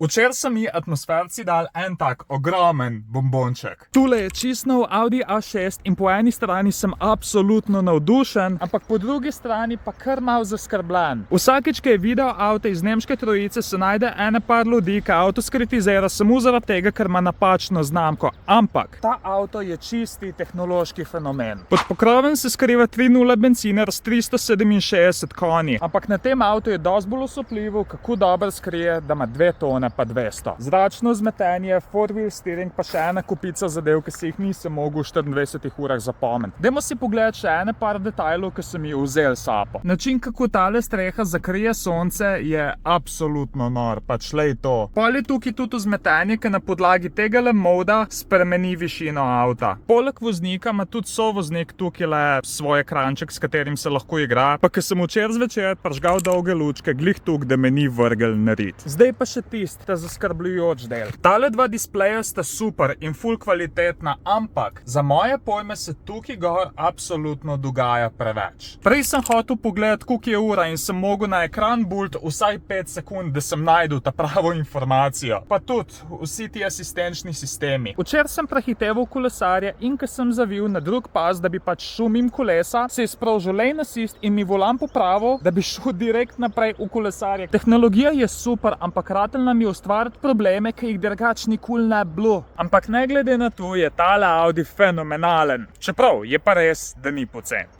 Včeraj so mi atmosferci dali en tak ogromen bombonček. Tule je čist nov Audi A6 in po eni strani sem absolutno navdušen, ampak po drugi strani pa kar mal zaskrbljen. Vsakič, ko je videl avto iz nemške trojice, se najde ene par ljudi, ki avto skritizira samo zaradi tega, ker ima napačno znamko. Ampak ta avto je čisti tehnološki fenomen. Pod pokrovom se skriva 3.0 benziner s 367 konji, ampak na tem avtu je dosti bolj osupljivo, kako dobro skrije, da ima 2 tone pa 200. Zračno zmetenje, four-wheel steering, pa še ena kupica zadev, ki si jih nisem mogel v 24 urah zapomniti. Dajmo si pogledati še ene par detajlov, ki sem jih vzel sapo. Način, kako tale streha zakrije sonce, je absolutno nor, pač lej to. Pol je tukaj tudi vzmetenje, ki na podlagi tegale moda spremeni višino avta. Poleg voznika ima tudi sovoznik tukaj le svoj ekranček, s katerim se lahko igra, pa ko sem včeraj zvečer prižgal dolge lučke, glih tukaj, da me ni vrgel na rit. Zdaj pa še ta zaskrbljujoč del. Tale dva displeja sta super in ful kvalitetna, ampak za moje pojme se tukaj gor absolutno dogaja preveč. Prej sem hotel pogledati, koliko je ura in sem mogel na ekran bult vsaj 5 sekund, da sem najdel ta pravo informacijo. Pa tudi vsi ti asistenčni sistemi. Včeraj sem prehiteval kolesarje in ko sem zavil na drug pas, da bi pač šel mimo kolesa, se je sprožil lane assist in mi volan popravil, da bi šel direkt naprej v kolesarje. Tehnologija je super, ampak ratelj nam je ustvariti probleme, ki jih drugač nikoli ne bilo. Ampak ne glede na to je tale Audi fenomenalen. Čeprav je pa res, da ni pocen.